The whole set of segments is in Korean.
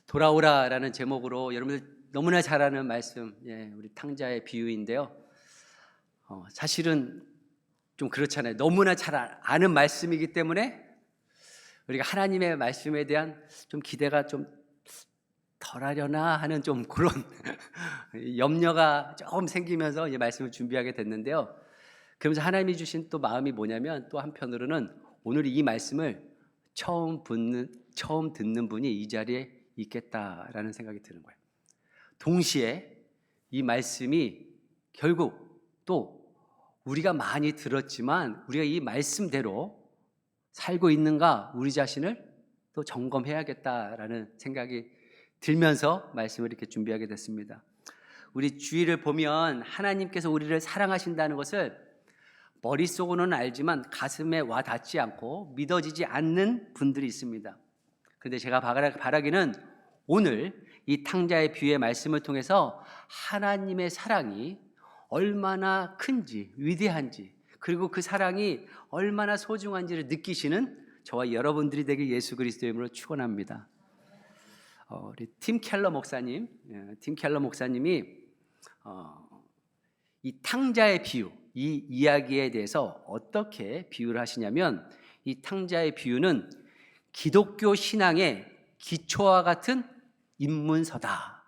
돌아오라라는 제목으로 여러분들 너무나 잘 아는 말씀, 우리 탕자의 비유인데요. 사실은 좀 그렇잖아요. 너무나 잘 아는 말씀이기 때문에 우리가 하나님의 말씀에 대한 좀 기대가 좀 덜하려나 하는 좀 그런 염려가 조금 생기면서 이 말씀을 준비하게 됐는데요. 그러면서 하나님이 주신 또 마음이 뭐냐면, 또 한편으로는 오늘 이 말씀을 처음 듣는 분이 이 자리에 있겠다라는 생각이 드는 거예요. 동시에 이 말씀이 결국 또 우리가 많이 들었지만 우리가 이 말씀대로 살고 있는가, 우리 자신을 또 점검해야겠다라는 생각이 들면서 말씀을 이렇게 준비하게 됐습니다. 우리 주위를 보면 하나님께서 우리를 사랑하신다는 것을 머릿속으로는 알지만 가슴에 와 닿지 않고 믿어지지 않는 분들이 있습니다. 그런데 제가 바라기는 오늘 이 탕자의 비유의 말씀을 통해서 하나님의 사랑이 얼마나 큰지, 위대한지, 그리고 그 사랑이 얼마나 소중한지를 느끼시는 저와 여러분들이 되길 예수 그리스도의 이름으로 축원합니다. 우리 팀 켈러 목사님이 이 탕자의 비유, 이 이야기에 대해서 어떻게 비유를 하시냐면, 이 탕자의 비유는 기독교 신앙의 기초와 같은 입문서다.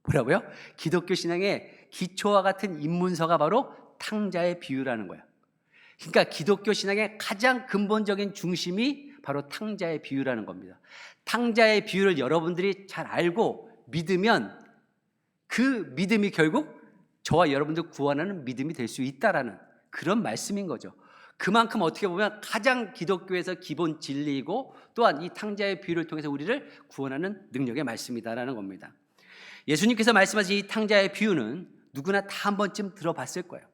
뭐라고요? 기독교 신앙의 기초와 같은 입문서가 바로 탕자의 비유라는 거예요. 그러니까 기독교 신앙의 가장 근본적인 중심이 바로 탕자의 비유라는 겁니다. 탕자의 비유를 여러분들이 잘 알고 믿으면 그 믿음이 결국 저와 여러분들 구원하는 믿음이 될 수 있다라는 그런 말씀인 거죠. 그만큼 어떻게 보면 가장 기독교에서 기본 진리이고, 또한 이 탕자의 비유를 통해서 우리를 구원하는 능력의 말씀이다라는 겁니다. 예수님께서 말씀하신 이 탕자의 비유는 누구나 다 한 번쯤 들어봤을 거예요.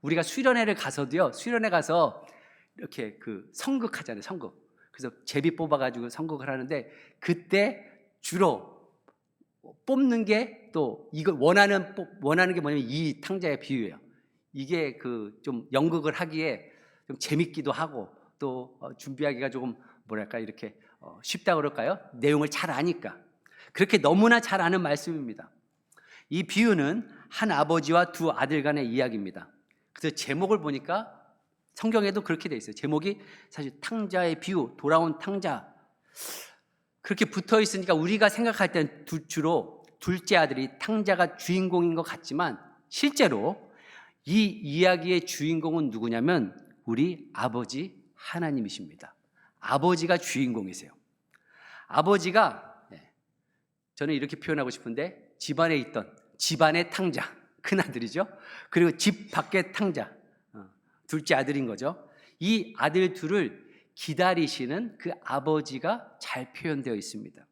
우리가 수련회를 가서도요, 수련회 가서 이렇게 그 성극하잖아요, 성극. 그래서 제비 뽑아가지고 성극을 하는데, 그때 주로 뽑는 게 또 이걸 원하는 게 뭐냐면 이 탕자의 비유예요. 이게 그 좀 연극을 하기에 좀 재밌기도 하고, 또 준비하기가 조금 뭐랄까 이렇게 쉽다 그럴까요? 내용을 잘 아니까. 그렇게 너무나 잘 아는 말씀입니다. 이 비유는 한 아버지와 두 아들 간의 이야기입니다. 그래서 제목을 보니까 성경에도 그렇게 돼 있어요. 제목이 사실 탕자의 비유, 돌아온 탕자. 그렇게 붙어 있으니까 우리가 생각할 때는 주로 둘째 아들이 탕자가 주인공인 것 같지만, 실제로 이 이야기의 주인공은 누구냐면 우리 아버지 하나님이십니다. 아버지가 주인공이세요. 아버지가, 저는 이렇게 표현하고 싶은데, 집안에 있던 집안의 탕자, 큰아들이죠. 그리고 집 밖의 탕자, 둘째 아들인 거죠. 이 아들 둘을 기다리시는 그 아버지가 잘 표현되어 있습니다.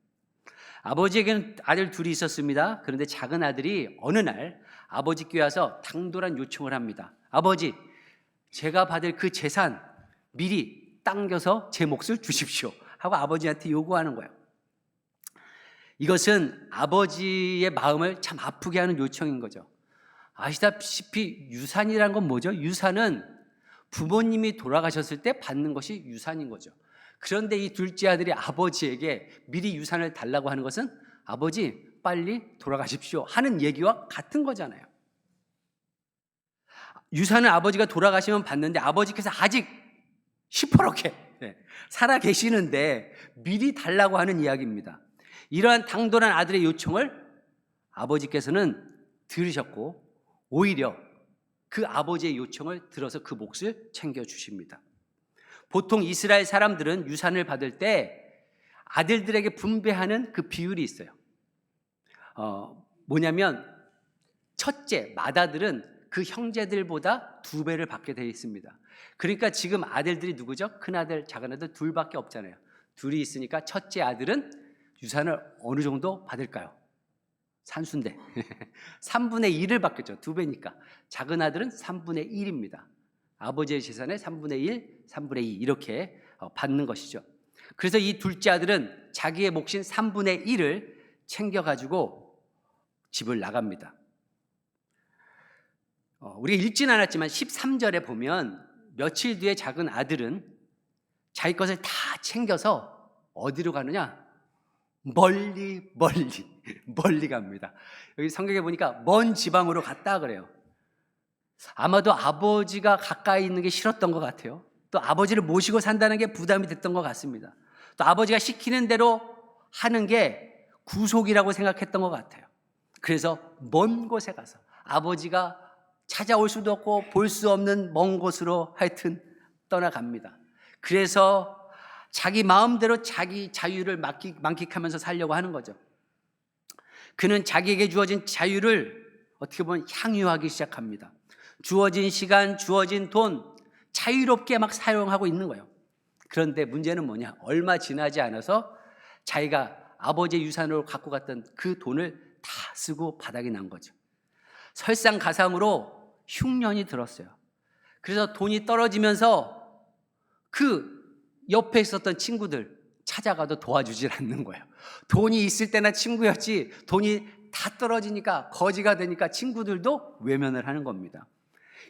아버지에게는 아들 둘이 있었습니다. 그런데 작은 아들이 어느 날 아버지께 와서 당돌한 요청을 합니다. 아버지, 제가 받을 그 재산 미리 당겨서 제 몫을 주십시오 하고 아버지한테 요구하는 거예요. 이것은 아버지의 마음을 참 아프게 하는 요청인 거죠. 아시다시피 유산이라는 건 뭐죠? 유산은 부모님이 돌아가셨을 때 받는 것이 유산인 거죠. 그런데 이 둘째 아들이 아버지에게 미리 유산을 달라고 하는 것은 아버지 빨리 돌아가십시오 하는 얘기와 같은 거잖아요. 유산을 아버지가 돌아가시면 받는데 아버지께서 아직 시퍼렇게 살아 계시는데 미리 달라고 하는 이야기입니다. 이러한 당돌한 아들의 요청을 아버지께서는 들으셨고, 오히려 그 아버지의 요청을 들어서 그 몫을 챙겨주십니다. 보통 이스라엘 사람들은 유산을 받을 때 아들들에게 분배하는 그 비율이 있어요. 뭐냐면 첫째, 맏아들은 그 형제들보다 2배를 받게 되어 있습니다. 그러니까 지금 아들들이 누구죠? 큰아들, 작은아들 둘밖에 없잖아요. 둘이 있으니까 첫째 아들은 유산을 어느 정도 받을까요? 산수인데 3분의 1을 받겠죠. 2배니까. 작은 아들은 3분의 1입니다. 아버지의 재산의 3분의 1, 3분의 2 이렇게 받는 것이죠. 그래서 이 둘째 아들은 자기의 몫인 3분의 1을 챙겨가지고 집을 나갑니다. 우리가 읽진 않았지만 13절에 보면 며칠 뒤에 작은 아들은 자기 것을 다 챙겨서 어디로 가느냐? 멀리 멀리 갑니다. 여기 성경에 보니까 먼 지방으로 갔다 그래요. 아마도 아버지가 가까이 있는 게 싫었던 것 같아요. 또 아버지를 모시고 산다는 게 부담이 됐던 것 같습니다. 또 아버지가 시키는 대로 하는 게 구속이라고 생각했던 것 같아요. 그래서 먼 곳에 가서 아버지가 찾아올 수도 없고 볼 수 없는 먼 곳으로 하여튼 떠나갑니다. 그래서 자기 마음대로 자기 자유를 만끽하면서 살려고 하는 거죠. 그는 자기에게 주어진 자유를 어떻게 보면 향유하기 시작합니다. 주어진 시간, 주어진 돈 자유롭게 막 사용하고 있는 거예요. 그런데 문제는 뭐냐? 얼마 지나지 않아서 자기가 아버지의 유산으로 갖고 갔던 그 돈을 다 쓰고 바닥이 난 거죠. 설상가상으로 흉년이 들었어요. 그래서 돈이 떨어지면서 그 옆에 있었던 친구들 찾아가도 도와주질 않는 거예요. 돈이 있을 때나 친구였지 돈이 다 떨어지니까 거지가 되니까 친구들도 외면을 하는 겁니다.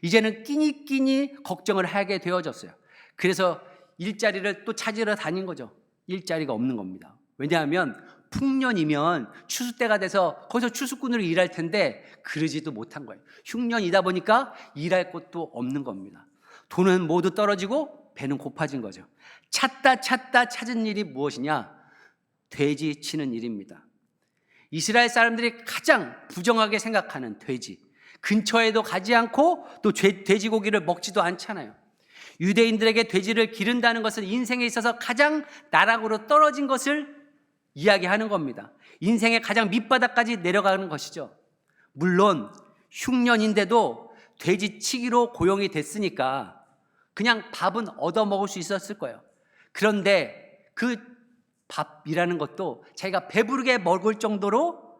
이제는 끼니끼니 걱정을 하게 되어졌어요. 그래서 일자리를 또 찾으러 다닌 거죠. 일자리가 없는 겁니다. 왜냐하면 풍년이면 추수 때가 돼서 거기서 추수꾼으로 일할 텐데 그러지도 못한 거예요. 흉년이다 보니까 일할 곳도 없는 겁니다. 돈은 모두 떨어지고 배는 고파진 거죠. 찾다 찾은 일이 무엇이냐? 돼지 치는 일입니다. 이스라엘 사람들이 가장 부정하게 생각하는 돼지, 근처에도 가지 않고 또 돼지고기를 먹지도 않잖아요. 유대인들에게 돼지를 기른다는 것은 인생에 있어서 가장 나락으로 떨어진 것을 이야기하는 겁니다. 인생의 가장 밑바닥까지 내려가는 것이죠. 물론 흉년인데도 돼지치기로 고용이 됐으니까 그냥 밥은 얻어먹을 수 있었을 거예요. 그런데 그 밥이라는 것도 자기가 배부르게 먹을 정도로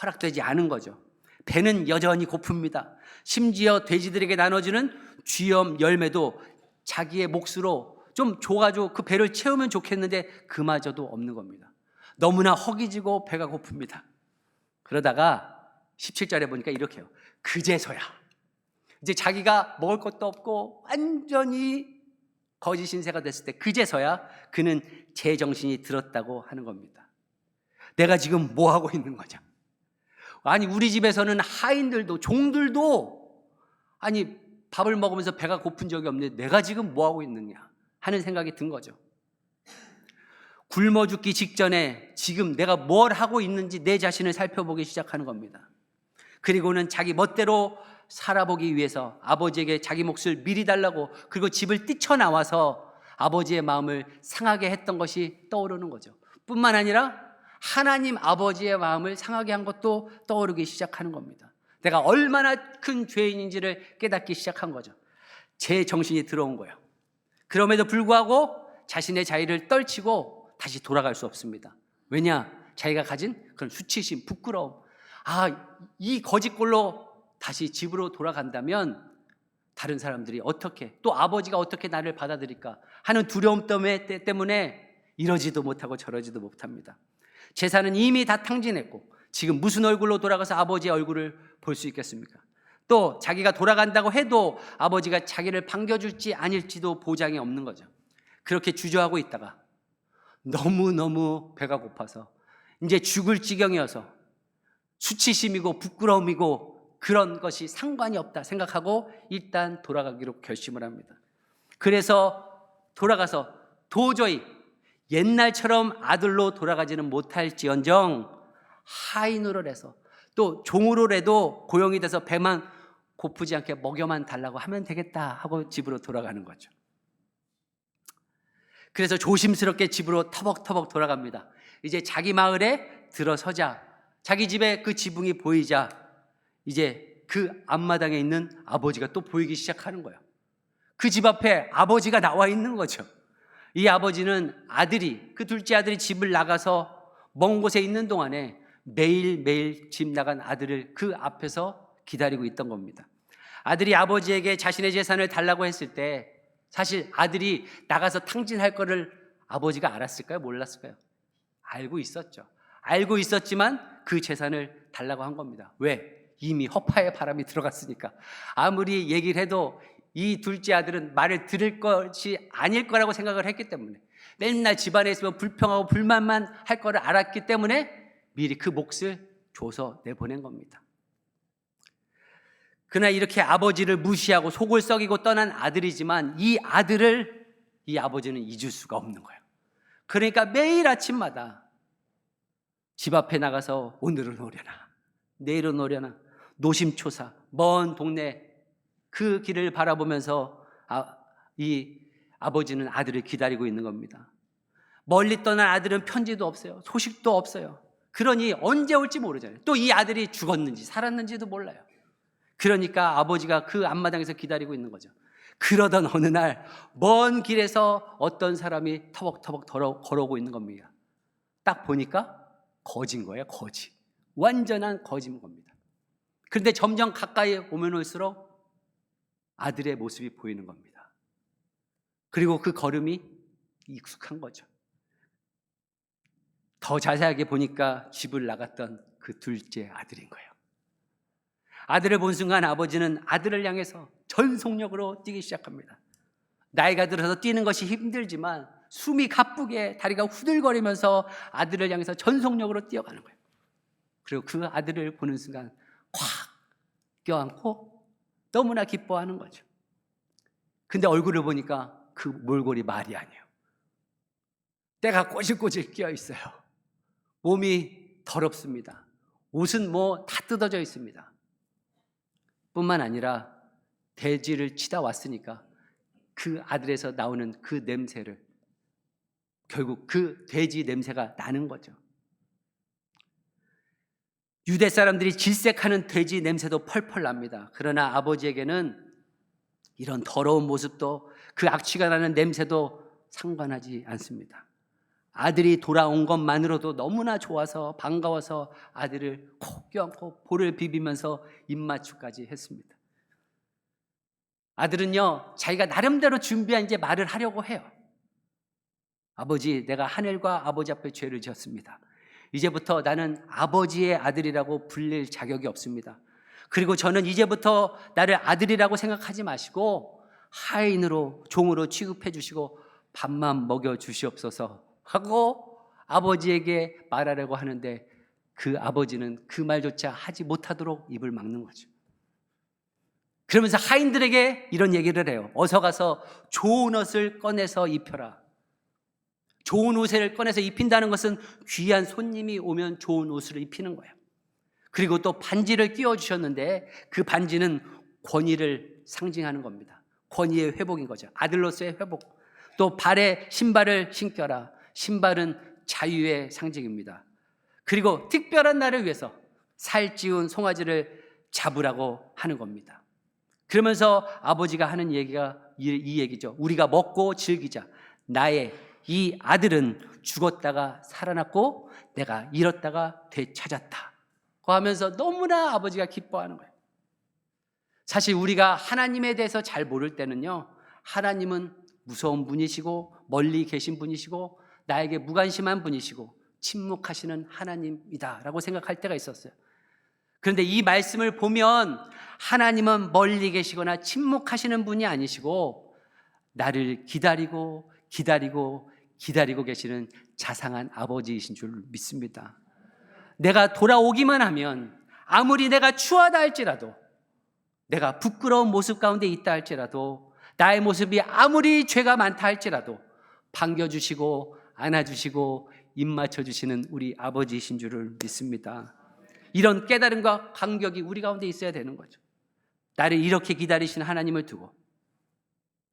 허락되지 않은 거죠. 배는 여전히 고픕니다. 심지어 돼지들에게 나눠주는 쥐염 열매도 자기의 몫으로 좀 줘가지고 그 배를 채우면 좋겠는데 그마저도 없는 겁니다. 너무나 허기지고 배가 고픕니다. 그러다가 17절에 보니까 이렇게 해요. 그제서야 이제 자기가 먹을 것도 없고 완전히 거짓 신세가 됐을 때 그제서야 그는 제정신이 들었다고 하는 겁니다. 내가 지금 뭐 하고 있는 거죠? 아니 우리 집에서는 하인들도 종들도 아니 밥을 먹으면서 배가 고픈 적이 없는데 내가 지금 뭐 하고 있느냐 하는 생각이 든 거죠. 굶어 죽기 직전에 지금 내가 뭘 하고 있는지 내 자신을 살펴보기 시작하는 겁니다. 그리고는 자기 멋대로 살아보기 위해서 아버지에게 자기 몫을 미리 달라고 그리고 집을 뛰쳐나와서 아버지의 마음을 상하게 했던 것이 떠오르는 거죠. 뿐만 아니라 하나님 아버지의 마음을 상하게 한 것도 떠오르기 시작하는 겁니다. 내가 얼마나 큰 죄인인지를 깨닫기 시작한 거죠. 제 정신이 들어온 거예요. 그럼에도 불구하고 자신의 자유를 떨치고 다시 돌아갈 수 없습니다. 왜냐? 자기가 가진 그런 수치심, 부끄러움. 이 거짓골로 다시 집으로 돌아간다면 다른 사람들이 어떻게, 또 아버지가 어떻게 나를 받아들일까 하는 두려움 때문에 이러지도 못하고 저러지도 못합니다. 재산은 이미 다 탕진했고 지금 무슨 얼굴로 돌아가서 아버지의 얼굴을 볼 수 있겠습니까? 또 자기가 돌아간다고 해도 아버지가 자기를 반겨줄지 아닐지도 보장이 없는 거죠. 그렇게 주저하고 있다가 너무너무 배가 고파서 이제 죽을 지경이어서 수치심이고 부끄러움이고 그런 것이 상관이 없다 생각하고 일단 돌아가기로 결심을 합니다. 그래서 돌아가서 도저히 옛날처럼 아들로 돌아가지는 못할지언정 하인으로 해서 또 종으로라도 고용이 돼서 배만 고프지 않게 먹여만 달라고 하면 되겠다 하고 집으로 돌아가는 거죠. 그래서 조심스럽게 집으로 터벅터벅 돌아갑니다. 이제 자기 마을에 들어서자 자기 집에 그 지붕이 보이자 이제 그 앞마당에 있는 아버지가 또 보이기 시작하는 거예요. 그 집 앞에 아버지가 나와 있는 거죠. 이 아버지는 아들이 그 둘째 아들이 집을 나가서 먼 곳에 있는 동안에 매일매일 집 나간 아들을 그 앞에서 기다리고 있던 겁니다. 아들이 아버지에게 자신의 재산을 달라고 했을 때 사실 아들이 나가서 탕진할 거를 아버지가 알았을까요? 몰랐을까요? 알고 있었죠. 알고 있었지만 그 재산을 달라고 한 겁니다. 왜? 이미 허파에 바람이 들어갔으니까. 아무리 얘기를 해도 이 둘째 아들은 말을 들을 것이 아닐 거라고 생각을 했기 때문에. 맨날 집안에 있으면 불평하고 불만만 할 거를 알았기 때문에 미리 그 몫을 줘서 내보낸 겁니다. 그러나 이렇게 아버지를 무시하고 속을 썩이고 떠난 아들이지만 이 아들을 이 아버지는 잊을 수가 없는 거예요. 그러니까 매일 아침마다 집 앞에 나가서 오늘은 오려나 내일은 오려나 노심초사 먼 동네 그 길을 바라보면서 이 아버지는 아들을 기다리고 있는 겁니다. 멀리 떠난 아들은 편지도 없어요. 소식도 없어요. 그러니 언제 올지 모르잖아요. 또 이 아들이 죽었는지 살았는지도 몰라요. 그러니까 아버지가 그 앞마당에서 기다리고 있는 거죠. 그러던 어느 날 먼 길에서 어떤 사람이 터벅터벅 걸어오고 있는 겁니다. 딱 보니까 거지인 거예요. 거지. 완전한 거지인 겁니다. 그런데 점점 가까이 오면 올수록 아들의 모습이 보이는 겁니다. 그리고 그 걸음이 익숙한 거죠. 더 자세하게 보니까 집을 나갔던 그 둘째 아들인 거예요. 아들을 본 순간 아버지는 아들을 향해서 전속력으로 뛰기 시작합니다. 나이가 들어서 뛰는 것이 힘들지만 숨이 가쁘게 다리가 후들거리면서 아들을 향해서 전속력으로 뛰어가는 거예요. 그리고 그 아들을 보는 순간 콱 껴안고 너무나 기뻐하는 거죠. 근데 얼굴을 보니까 그 몰골이 말이 아니에요. 때가 꼬질꼬질 끼어 있어요. 몸이 더럽습니다. 옷은 뭐 다 뜯어져 있습니다. 뿐만 아니라 돼지를 치다 왔으니까 그 아들에서 나오는 그 냄새를 결국 그 돼지 냄새가 나는 거죠. 유대 사람들이 질색하는 돼지 냄새도 펄펄 납니다. 그러나 아버지에게는 이런 더러운 모습도 그 악취가 나는 냄새도 상관하지 않습니다. 아들이 돌아온 것만으로도 너무나 좋아서 반가워서 아들을 콕 껴안고 볼을 비비면서 입맞춤까지 했습니다. 아들은요, 자기가 나름대로 준비한 이제 말을 하려고 해요. 아버지, 내가 하늘과 아버지 앞에 죄를 지었습니다. 이제부터 나는 아버지의 아들이라고 불릴 자격이 없습니다. 그리고 저는 이제부터 나를 아들이라고 생각하지 마시고 하인으로 종으로 취급해 주시고 밥만 먹여 주시옵소서 하고 아버지에게 말하려고 하는데 그 아버지는 그 말조차 하지 못하도록 입을 막는 거죠. 그러면서 하인들에게 이런 얘기를 해요. 어서 가서 좋은 옷을 꺼내서 입혀라. 좋은 옷을 꺼내서 입힌다는 것은 귀한 손님이 오면 좋은 옷을 입히는 거예요. 그리고 또 반지를 끼워주셨는데 그 반지는 권위를 상징하는 겁니다. 권위의 회복인 거죠. 아들로서의 회복. 또 발에 신발을 신겨라. 신발은 자유의 상징입니다. 그리고 특별한 날을 위해서 살찌운 송아지를 잡으라고 하는 겁니다. 그러면서 아버지가 하는 얘기가 이 얘기죠. 우리가 먹고 즐기자. 나의 이 아들은 죽었다가 살아났고 내가 잃었다가 되찾았다 하면서 너무나 아버지가 기뻐하는 거예요. 사실 우리가 하나님에 대해서 잘 모를 때는요, 하나님은 무서운 분이시고 멀리 계신 분이시고 나에게 무관심한 분이시고 침묵하시는 하나님이다 라고 생각할 때가 있었어요. 그런데 이 말씀을 보면 하나님은 멀리 계시거나 침묵하시는 분이 아니시고 나를 기다리고 계시는 자상한 아버지이신 줄 믿습니다. 내가 돌아오기만 하면 아무리 내가 추하다 할지라도, 내가 부끄러운 모습 가운데 있다 할지라도, 나의 모습이 아무리 죄가 많다 할지라도 반겨주시고 안아주시고 입 맞춰주시는 우리 아버지이신 줄을 믿습니다. 이런 깨달음과 감격이 우리 가운데 있어야 되는 거죠. 나를 이렇게 기다리신 하나님을 두고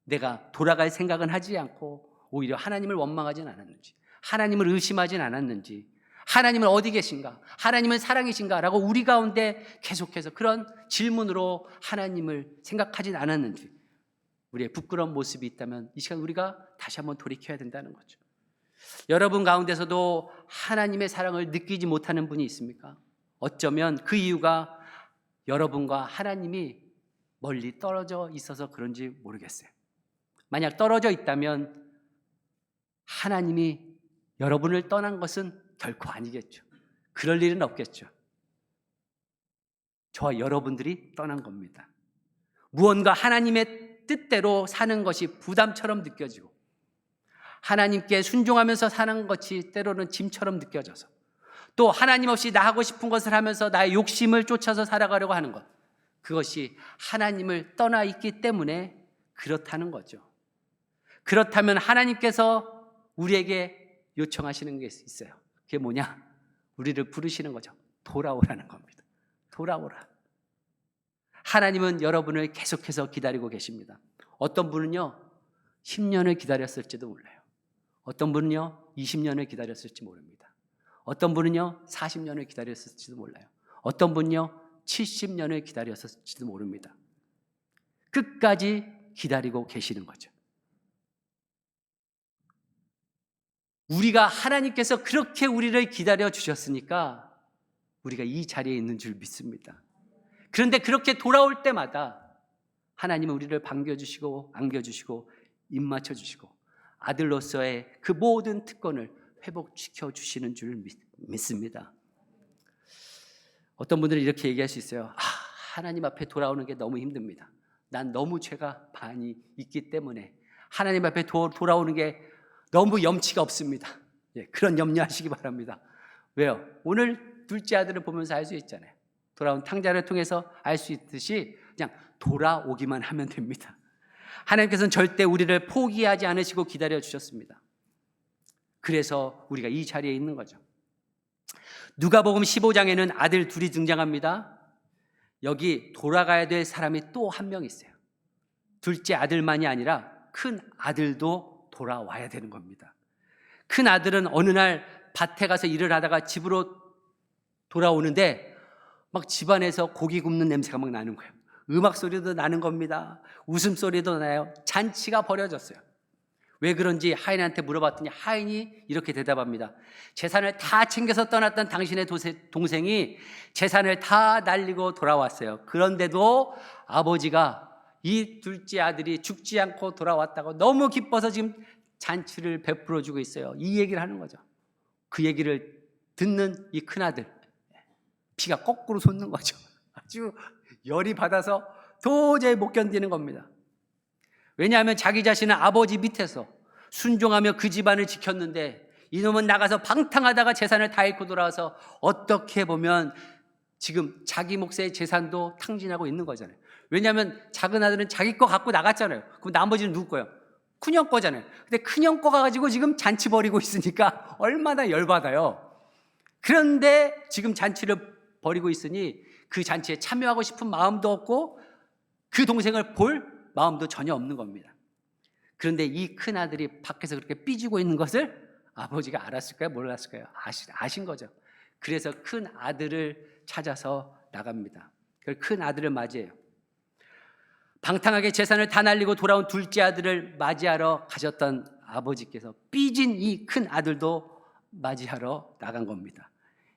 내가 돌아갈 생각은 하지 않고 오히려 하나님을 원망하진 않았는지, 하나님을 의심하진 않았는지, 하나님은 어디 계신가, 하나님은 사랑이신가 라고 우리 가운데 계속해서 그런 질문으로 하나님을 생각하진 않았는지, 우리의 부끄러운 모습이 있다면 이 시간 우리가 다시 한번 돌이켜야 된다는 거죠. 여러분 가운데서도 하나님의 사랑을 느끼지 못하는 분이 있습니까? 어쩌면 그 이유가 여러분과 하나님이 멀리 떨어져 있어서 그런지 모르겠어요. 만약 떨어져 있다면 하나님이 여러분을 떠난 것은 결코 아니겠죠. 그럴 일은 없겠죠. 저와 여러분들이 떠난 겁니다. 무언가 하나님의 뜻대로 사는 것이 부담처럼 느껴지고 하나님께 순종하면서 사는 것이 때로는 짐처럼 느껴져서, 또 하나님 없이 나 하고 싶은 것을 하면서 나의 욕심을 쫓아서 살아가려고 하는 것, 그것이 하나님을 떠나 있기 때문에 그렇다는 거죠. 그렇다면 하나님께서 우리에게 요청하시는 게 있어요. 그게 뭐냐? 우리를 부르시는 거죠. 돌아오라는 겁니다. 돌아오라. 하나님은 여러분을 계속해서 기다리고 계십니다. 어떤 분은요 10년을 기다렸을지도 몰라요. 어떤 분은요 20년을 기다렸을지 모릅니다. 어떤 분은요 40년을 기다렸을지도 몰라요. 어떤 분은요 70년을 기다렸을지도 모릅니다. 끝까지 기다리고 계시는 거죠. 우리가 하나님께서 그렇게 우리를 기다려 주셨으니까 우리가 이 자리에 있는 줄 믿습니다. 그런데 그렇게 돌아올 때마다 하나님은 우리를 반겨주시고 안겨주시고 입맞춰주시고 아들로서의 그 모든 특권을 회복시켜 주시는 줄 믿습니다. 어떤 분들은 이렇게 얘기할 수 있어요. 하나님 앞에 돌아오는 게 너무 힘듭니다. 난 너무 죄가 많이 있기 때문에 하나님 앞에 돌아오는 게 너무 염치가 없습니다. 그런 염려하시기 바랍니다. 왜요? 오늘 둘째 아들을 보면서 알 수 있잖아요. 돌아온 탕자를 통해서 알 수 있듯이 그냥 돌아오기만 하면 됩니다. 하나님께서는 절대 우리를 포기하지 않으시고 기다려 주셨습니다. 그래서 우리가 이 자리에 있는 거죠. 누가복음 15장에는 아들 둘이 등장합니다. 여기 돌아가야 될 사람이 또 한 명 있어요. 둘째 아들만이 아니라 큰 아들도 돌아와야 되는 겁니다. 큰 아들은 어느 날 밭에 가서 일을 하다가 집으로 돌아오는데 막 집안에서 고기 굽는 냄새가 막 나는 거예요. 음악 소리도 나는 겁니다. 웃음소리도 나요. 잔치가 벌어졌어요. 왜 그런지 하인한테 물어봤더니 하인이 이렇게 대답합니다. 재산을 다 챙겨서 떠났던 당신의 동생이 재산을 다 날리고 돌아왔어요. 그런데도 아버지가 이 둘째 아들이 죽지 않고 돌아왔다고 너무 기뻐서 지금 잔치를 베풀어 주고 있어요. 이 얘기를 하는 거죠. 그 얘기를 듣는 이 큰아들, 피가 거꾸로 솟는 거죠. 아주 열이 받아서 도저히 못 견디는 겁니다. 왜냐하면 자기 자신은 아버지 밑에서 순종하며 그 집안을 지켰는데 이놈은 나가서 방탕하다가 재산을 다 잃고 돌아와서 어떻게 보면 지금 자기 몫의 재산도 탕진하고 있는 거잖아요. 왜냐하면 작은 아들은 자기 거 갖고 나갔잖아요. 그럼 나머지는 누구 거예요? 큰형 거잖아요. 근데 큰형 거 가지고 지금 잔치 벌이고 있으니까 얼마나 열받아요. 그런데 지금 잔치를 벌이고 있으니 그 잔치에 참여하고 싶은 마음도 없고 그 동생을 볼 마음도 전혀 없는 겁니다. 그런데 이 큰아들이 밖에서 그렇게 삐지고 있는 것을 아버지가 알았을까요? 몰랐을까요? 아신 거죠. 그래서 큰아들을 찾아서 나갑니다. 그걸 큰아들을 맞이해요. 방탕하게 재산을 다 날리고 돌아온 둘째 아들을 맞이하러 가셨던 아버지께서 삐진 이 큰아들도 맞이하러 나간 겁니다.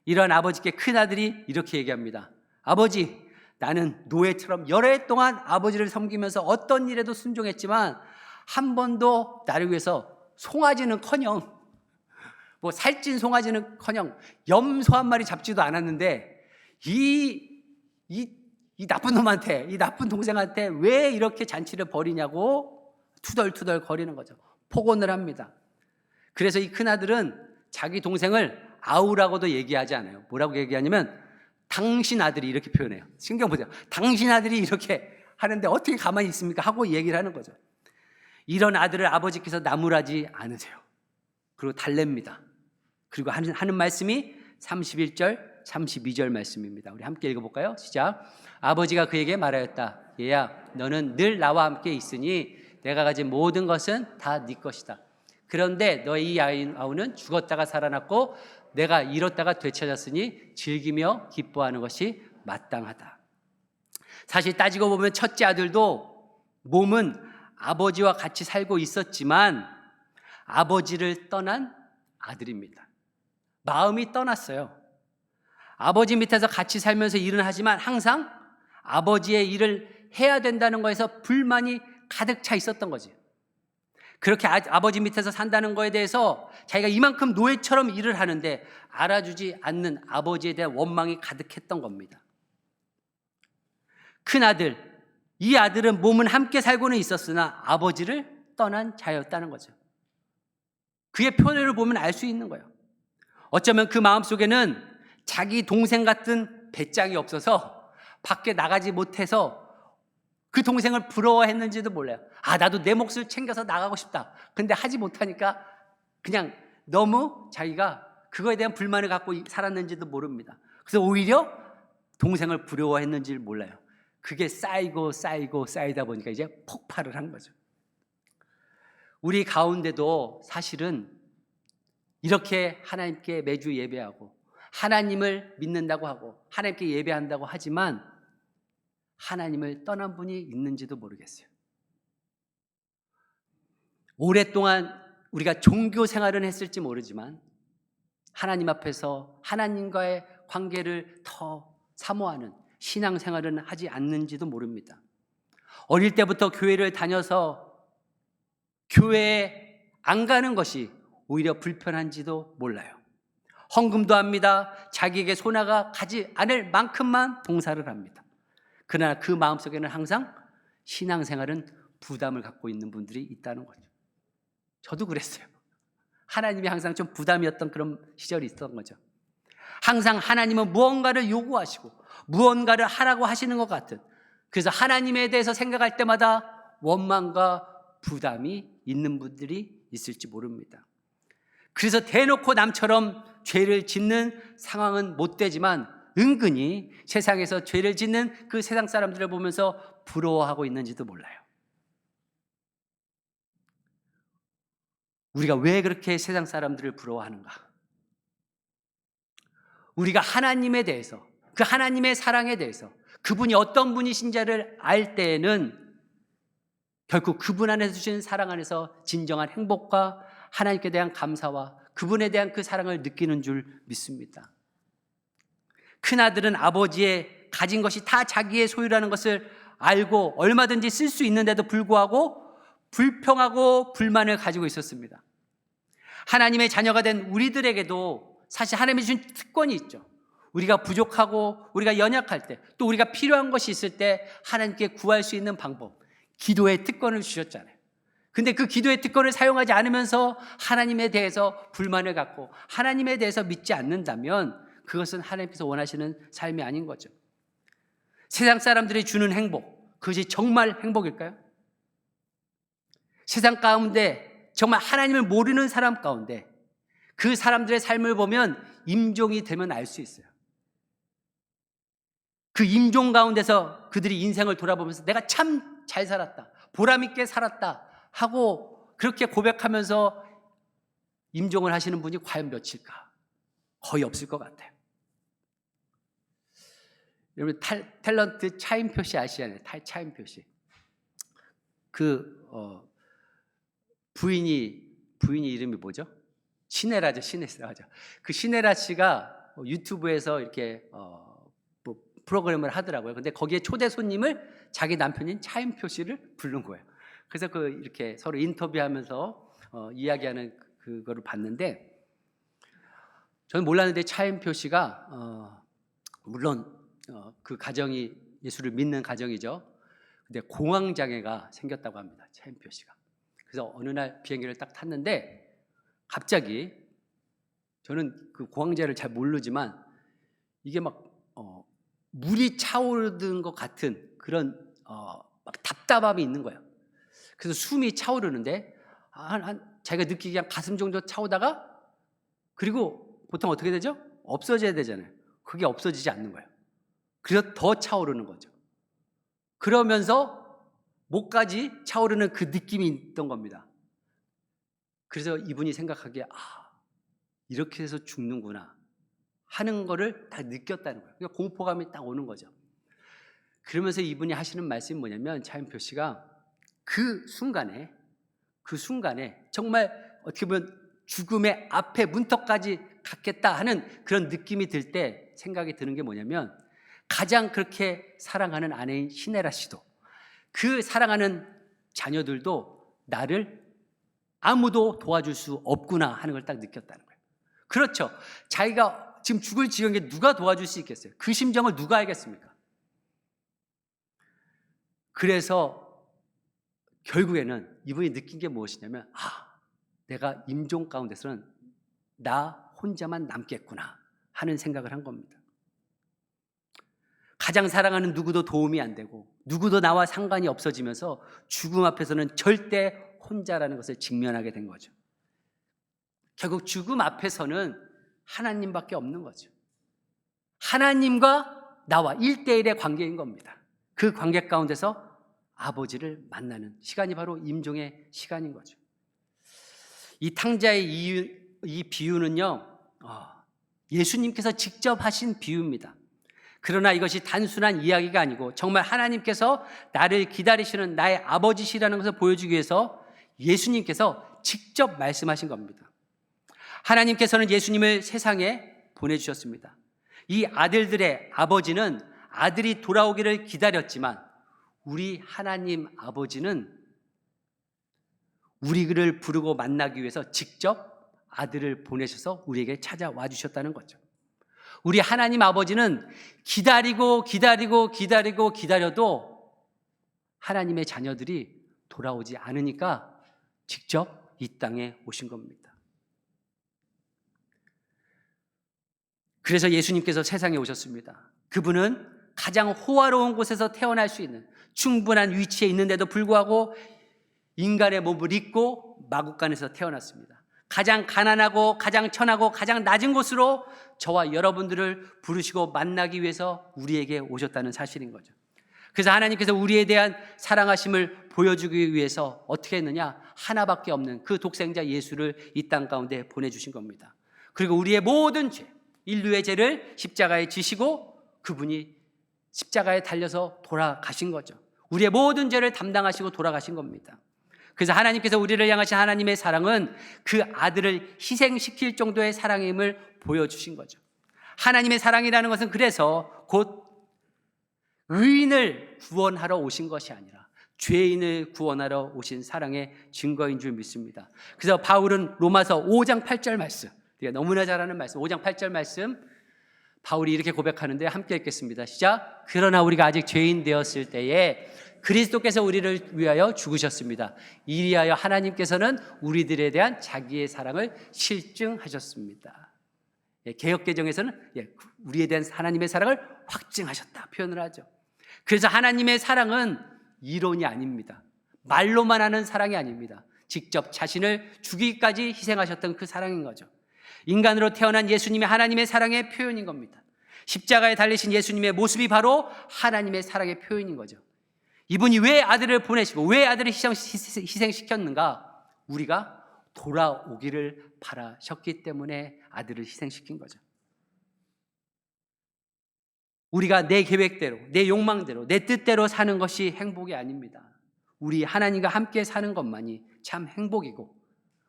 이런 아버지께 큰아들이 이렇게 얘기합니다. 아버지, 나는 노예처럼 여러 해 동안 아버지를 섬기면서 어떤 일에도 순종했지만 한 번도 나를 위해서 송아지는커녕 뭐 살찐 송아지는커녕 염소 한 마리 잡지도 않았는데 이 나쁜 놈한테, 이 나쁜 동생한테 왜 이렇게 잔치를 벌이냐고 투덜투덜 거리는 거죠. 폭언을 합니다. 그래서 이 큰아들은 자기 동생을 아우라고도 얘기하지 않아요. 뭐라고 얘기하냐면 당신 아들이 이렇게 표현해요. 신경 보세요. 당신 아들이 이렇게 하는데 어떻게 가만히 있습니까? 하고 얘기를 하는 거죠. 이런 아들을 아버지께서 나무라지 않으세요. 그리고 달랩니다. 그리고 하는 말씀이 31절, 32절 말씀입니다. 우리 함께 읽어볼까요? 시작. 아버지가 그에게 말하였다. 얘야, 너는 늘 나와 함께 있으니 내가 가진 모든 것은 다 네 것이다. 그런데 너희 이 아우는 죽었다가 살아났고 내가 잃었다가 되찾았으니 즐기며 기뻐하는 것이 마땅하다. 사실 따지고 보면 첫째 아들도 몸은 아버지와 같이 살고 있었지만 아버지를 떠난 아들입니다. 마음이 떠났어요. 아버지 밑에서 같이 살면서 일은 하지만 항상 아버지의 일을 해야 된다는 거에서 불만이 가득 차 있었던 거지. 그렇게 아버지 밑에서 산다는 거에 대해서 자기가 이만큼 노예처럼 일을 하는데 알아주지 않는 아버지에 대한 원망이 가득했던 겁니다. 큰아들, 이 아들은 몸은 함께 살고는 있었으나 아버지를 떠난 자였다는 거죠. 그의 표현을 보면 알 수 있는 거예요. 어쩌면 그 마음속에는 자기 동생 같은 배짱이 없어서 밖에 나가지 못해서 그 동생을 부러워했는지도 몰라요. 나도 내 몫을 챙겨서 나가고 싶다. 근데 하지 못하니까 그냥 너무 자기가 그거에 대한 불만을 갖고 살았는지도 모릅니다. 그래서 오히려 동생을 부러워했는지를 몰라요. 그게 쌓이고 쌓이다 보니까 이제 폭발을 한 거죠. 우리 가운데도 사실은 이렇게 하나님께 매주 예배하고 하나님을 믿는다고 하고 하나님께 예배한다고 하지만 하나님을 떠난 분이 있는지도 모르겠어요. 오랫동안 우리가 종교 생활은 했을지 모르지만 하나님 앞에서 하나님과의 관계를 더 사모하는 신앙생활은 하지 않는지도 모릅니다. 어릴 때부터 교회를 다녀서 교회에 안 가는 것이 오히려 불편한지도 몰라요. 헌금도 합니다. 자기에게 손아가 가지 않을 만큼만 봉사를 합니다. 그러나 그 마음속에는 항상 신앙생활은 부담을 갖고 있는 분들이 있다는 거죠. 저도 그랬어요. 하나님이 항상 좀 부담이었던 그런 시절이 있었던 거죠. 항상 하나님은 무언가를 요구하시고 무언가를 하라고 하시는 것 같은, 그래서 하나님에 대해서 생각할 때마다 원망과 부담이 있는 분들이 있을지 모릅니다. 그래서 대놓고 남처럼 죄를 짓는 상황은 못 되지만 은근히 세상에서 죄를 짓는 그 세상 사람들을 보면서 부러워하고 있는지도 몰라요. 우리가 왜 그렇게 세상 사람들을 부러워하는가? 우리가 하나님에 대해서, 그 하나님의 사랑에 대해서, 그분이 어떤 분이신지를 알 때에는 결국 그분 안에서 주시는 사랑 안에서 진정한 행복과 하나님께 대한 감사와 그분에 대한 그 사랑을 느끼는 줄 믿습니다. 큰아들은 아버지의 가진 것이 다 자기의 소유라는 것을 알고 얼마든지 쓸 수 있는데도 불구하고 불평하고 불만을 가지고 있었습니다. 하나님의 자녀가 된 우리들에게도 사실 하나님이 주신 특권이 있죠. 우리가 부족하고 우리가 연약할 때, 또 우리가 필요한 것이 있을 때 하나님께 구할 수 있는 방법, 기도의 특권을 주셨잖아요. 근데 그 기도의 특권을 사용하지 않으면서 하나님에 대해서 불만을 갖고 하나님에 대해서 믿지 않는다면 그것은 하나님께서 원하시는 삶이 아닌 거죠. 세상 사람들이 주는 행복, 그것이 정말 행복일까요? 세상 가운데 정말 하나님을 모르는 사람 가운데 그 사람들의 삶을 보면 임종이 되면 알 수 있어요. 그 임종 가운데서 그들이 인생을 돌아보면서 내가 참 잘 살았다, 보람 있게 살았다 하고 그렇게 고백하면서 임종을 하시는 분이 과연 몇일까? 거의 없을 것 같아요. 여러분 탤런트 차인표 씨 아시잖아요. 차인표 씨. 부인이 이름이 뭐죠? 신혜라죠. 신혜라죠. 그 신혜라 씨가 유튜브에서 이렇게 프로그램을 하더라고요. 근데 거기에 초대 손님을 자기 남편인 차인표 씨를 부른 거예요. 그래서 이렇게 서로 인터뷰하면서 이야기하는 그거를 봤는데, 저는 몰랐는데 차인표 씨가 물론 그 가정이 예수를 믿는 가정이죠. 근데 공황장애가 생겼다고 합니다. 차인표 씨가. 그래서 어느 날 비행기를 딱 탔는데 갑자기, 저는 그 공황장애를 잘 모르지만 이게 막 물이 차오르는 것 같은 그런 막 답답함이 있는 거예요. 그래서 숨이 차오르는데 자기가 느끼기 그냥 가슴 정도 차오다가, 그리고 보통 어떻게 되죠? 없어져야 되잖아요. 그게 없어지지 않는 거예요. 그래서 더 차오르는 거죠. 그러면서 목까지 차오르는 그 느낌이 있던 겁니다. 그래서 이분이 생각하기에 이렇게 해서 죽는구나 하는 거를 다 느꼈다는 거예요. 그러니까 공포감이 딱 오는 거죠. 그러면서 이분이 하시는 말씀이 뭐냐면, 차인표 씨가 그 순간에 정말 어떻게 보면 죽음의 앞에 문턱까지 갔겠다 하는 그런 느낌이 들 때 생각이 드는 게 뭐냐면, 가장 그렇게 사랑하는 아내인 신혜라 씨도, 그 사랑하는 자녀들도 나를 아무도 도와줄 수 없구나 하는 걸 딱 느꼈다는 거예요. 그렇죠. 자기가 지금 죽을 지경에 누가 도와줄 수 있겠어요? 그 심정을 누가 알겠습니까? 그래서 결국에는 이분이 느낀 게 무엇이냐면, 내가 임종 가운데서는 나 혼자만 남겠구나 하는 생각을 한 겁니다. 가장 사랑하는 누구도 도움이 안 되고 누구도 나와 상관이 없어지면서 죽음 앞에서는 절대 혼자라는 것을 직면하게 된 거죠. 결국 죽음 앞에서는 하나님밖에 없는 거죠. 하나님과 나와 1대1의 관계인 겁니다. 그 관계 가운데서 아버지를 만나는 시간이 바로 임종의 시간인 거죠. 이 탕자의 이 비유는요, 예수님께서 직접 하신 비유입니다. 그러나 이것이 단순한 이야기가 아니고 정말 하나님께서 나를 기다리시는 나의 아버지시라는 것을 보여주기 위해서 예수님께서 직접 말씀하신 겁니다. 하나님께서는 예수님을 세상에 보내주셨습니다. 이 아들들의 아버지는 아들이 돌아오기를 기다렸지만 우리 하나님 아버지는 우리를 부르고 만나기 위해서 직접 아들을 보내셔서 우리에게 찾아와 주셨다는 거죠. 우리 하나님 아버지는 기다려도 하나님의 자녀들이 돌아오지 않으니까 직접 이 땅에 오신 겁니다. 그래서 예수님께서 세상에 오셨습니다. 그분은 가장 호화로운 곳에서 태어날 수 있는 충분한 위치에 있는데도 불구하고 인간의 몸을 입고 마국간에서 태어났습니다. 가장 가난하고 가장 천하고 가장 낮은 곳으로 저와 여러분들을 부르시고 만나기 위해서 우리에게 오셨다는 사실인 거죠. 그래서 하나님께서 우리에 대한 사랑하심을 보여주기 위해서 어떻게 했느냐? 하나밖에 없는 그 독생자 예수를 이 땅 가운데 보내주신 겁니다. 그리고 우리의 모든 죄, 인류의 죄를 십자가에 지시고 그분이 십자가에 달려서 돌아가신 거죠. 우리의 모든 죄를 담당하시고 돌아가신 겁니다. 그래서 하나님께서 우리를 향하신 하나님의 사랑은 그 아들을 희생시킬 정도의 사랑임을 보여주신 거죠. 하나님의 사랑이라는 것은 그래서 곧 의인을 구원하러 오신 것이 아니라 죄인을 구원하러 오신 사랑의 증거인 줄 믿습니다. 그래서 바울은 로마서 5장 8절 말씀, 우리가 너무나 잘 아는 말씀, 5장 8절 말씀, 바울이 이렇게 고백하는데 함께 읽겠습니다. 시작. 그러나 우리가 아직 죄인 되었을 때에 그리스도께서 우리를 위하여 죽으셨습니다. 이리하여 하나님께서는 우리들에 대한 자기의 사랑을 실증하셨습니다. 개역개정에서는 우리에 대한 하나님의 사랑을 확증하셨다 표현을 하죠. 그래서 하나님의 사랑은 이론이 아닙니다. 말로만 하는 사랑이 아닙니다. 직접 자신을 죽이기까지 희생하셨던 그 사랑인 거죠. 인간으로 태어난 예수님의 하나님의 사랑의 표현인 겁니다. 십자가에 달리신 예수님의 모습이 바로 하나님의 사랑의 표현인 거죠. 이분이 왜 아들을 보내시고 왜 아들을 희생시켰는가? 우리가 돌아오기를 바라셨기 때문에 아들을 희생시킨 거죠. 우리가 내 계획대로, 내 욕망대로, 내 뜻대로 사는 것이 행복이 아닙니다. 우리 하나님과 함께 사는 것만이 참 행복이고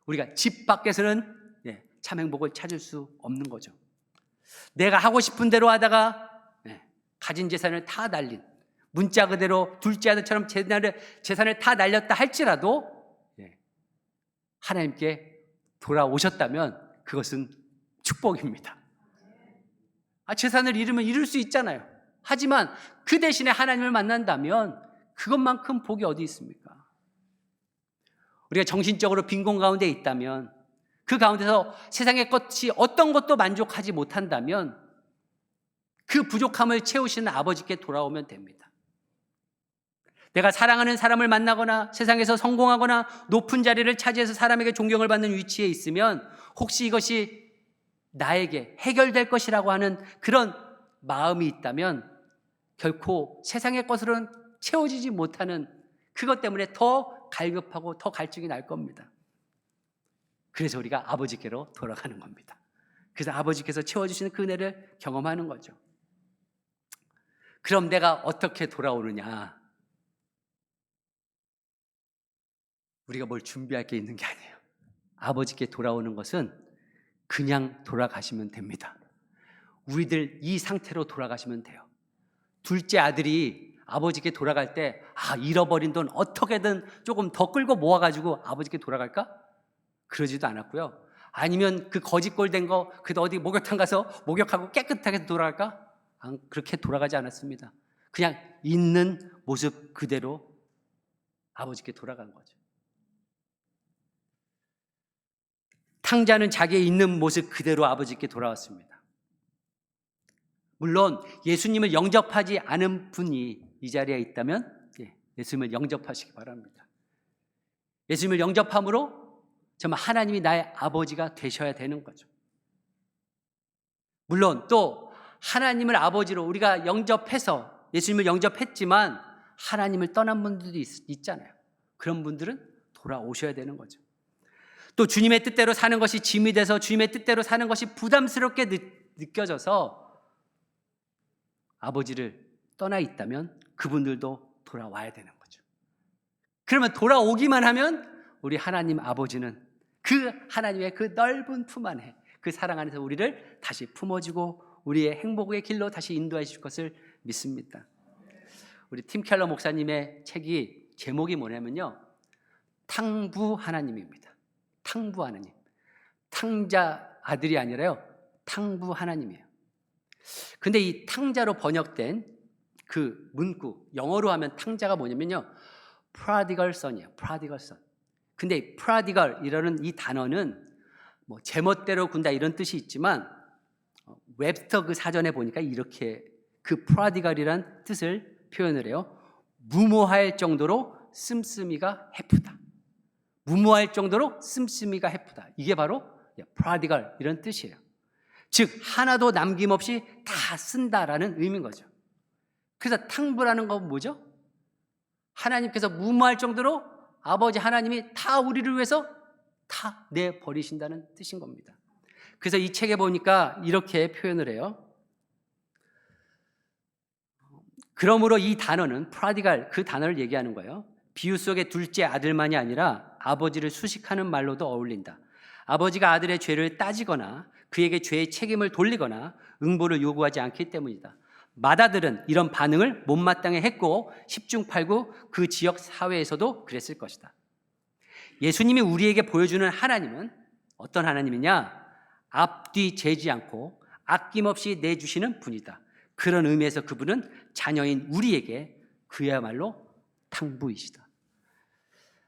우리가 집 밖에서는 참 행복을 찾을 수 없는 거죠. 내가 하고 싶은 대로 하다가 가진 재산을 다 날린, 문자 그대로 둘째 아들처럼 재산을 다 날렸다 할지라도 하나님께 돌아오셨다면 그것은 축복입니다. 재산을 잃으면 잃을 수 있잖아요. 하지만 그 대신에 하나님을 만난다면 그것만큼 복이 어디 있습니까? 우리가 정신적으로 빈곤 가운데 있다면 그 가운데서 세상의 것이 어떤 것도 만족하지 못한다면 그 부족함을 채우시는 아버지께 돌아오면 됩니다. 내가 사랑하는 사람을 만나거나 세상에서 성공하거나 높은 자리를 차지해서 사람에게 존경을 받는 위치에 있으면 혹시 이것이 나에게 해결될 것이라고 하는 그런 마음이 있다면 결코 세상의 것으로는 채워지지 못하는 그것 때문에 더 갈급하고 더 갈증이 날 겁니다. 그래서 우리가 아버지께로 돌아가는 겁니다. 그래서 아버지께서 채워주시는 그 은혜를 경험하는 거죠. 그럼 내가 어떻게 돌아오느냐? 우리가 뭘 준비할 게 있는 게 아니에요. 아버지께 돌아오는 것은 그냥 돌아가시면 됩니다. 우리들 이 상태로 돌아가시면 돼요. 둘째 아들이 아버지께 돌아갈 때 잃어버린 돈 어떻게든 조금 더 끌고 모아가지고 아버지께 돌아갈까? 그러지도 않았고요. 아니면 그 거짓골 된 거 어디 목욕탕 가서 목욕하고 깨끗하게 돌아갈까? 그렇게 돌아가지 않았습니다. 그냥 있는 모습 그대로 아버지께 돌아간 거죠. 탕자는 자기의 있는 모습 그대로 아버지께 돌아왔습니다. 물론 예수님을 영접하지 않은 분이 이 자리에 있다면 예수님을 영접하시기 바랍니다. 예수님을 영접함으로 정말 하나님이 나의 아버지가 되셔야 되는 거죠. 물론 또 하나님을 아버지로 우리가 영접해서 예수님을 영접했지만 하나님을 떠난 분들도 있잖아요. 그런 분들은 돌아오셔야 되는 거죠. 또 주님의 뜻대로 사는 것이 짐이 돼서 주님의 뜻대로 사는 것이 부담스럽게 느껴져서 아버지를 떠나 있다면 그분들도 돌아와야 되는 거죠. 그러면 돌아오기만 하면 우리 하나님 아버지는 그 하나님의 그 넓은 품 안에 그 사랑 안에서 우리를 다시 품어주고 우리의 행복의 길로 다시 인도해 주실 것을 믿습니다. 우리 팀 켈러 목사님의 책이 제목이 뭐냐면요, 탕부 하나님입니다. 탕부 하나님. 탕자 아들이 아니라요, 탕부 하나님이에요. 근데 이 탕자로 번역된 그 문구, 영어로 하면 탕자가 뭐냐면요, prodigal son이에요. prodigal son. 근데 prodigal이라는 이 단어는 뭐 제멋대로 군다 이런 뜻이 있지만 웹스터 그 사전에 보니까 이렇게 그 prodigal이란 뜻을 표현을 해요. 무모할 정도로 씀씀이가 해프다. 무모할 정도로 씀씀이가 해프다. 이게 바로 prodigal 이런 뜻이에요. 즉 하나도 남김없이 다 쓴다라는 의미인 거죠. 그래서 탕부라는 건 뭐죠? 하나님께서 무모할 정도로 아버지 하나님이 다 우리를 위해서 다 내버리신다는 뜻인 겁니다. 그래서 이 책에 보니까 이렇게 표현을 해요. 그러므로 이 단어는 prodigal, 그 단어를 얘기하는 거예요. 비유 속의 둘째 아들만이 아니라 아버지를 수식하는 말로도 어울린다. 아버지가 아들의 죄를 따지거나 그에게 죄의 책임을 돌리거나 응보를 요구하지 않기 때문이다. 맏아들은 이런 반응을 못마땅해 했고 10중 8구 그 지역 사회에서도 그랬을 것이다. 예수님이 우리에게 보여주는 하나님은 어떤 하나님이냐? 앞뒤 재지 않고 아낌없이 내주시는 분이다. 그런 의미에서 그분은 자녀인 우리에게 그야말로 탕부이시다.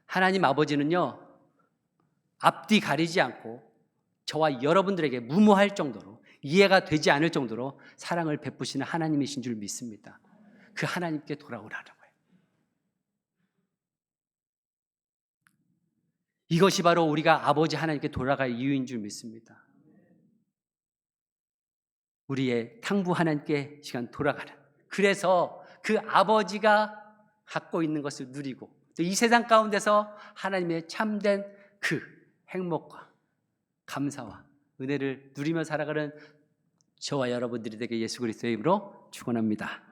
하나님 아버지는요, 앞뒤 가리지 않고 저와 여러분들에게 무모할 정도로, 이해가 되지 않을 정도로 사랑을 베푸시는 하나님이신 줄 믿습니다. 그 하나님께 돌아오라는 거예요. 이것이 바로 우리가 아버지 하나님께 돌아갈 이유인 줄 믿습니다. 우리의 탕부 하나님께 시간 돌아가는, 그래서 그 아버지가 갖고 있는 것을 누리고 또 이 세상 가운데서 하나님의 참된 그 행복과 감사와 은혜를 누리며 살아가는 저와 여러분들이 되게 예수 그리스도의 이름으로 축원합니다.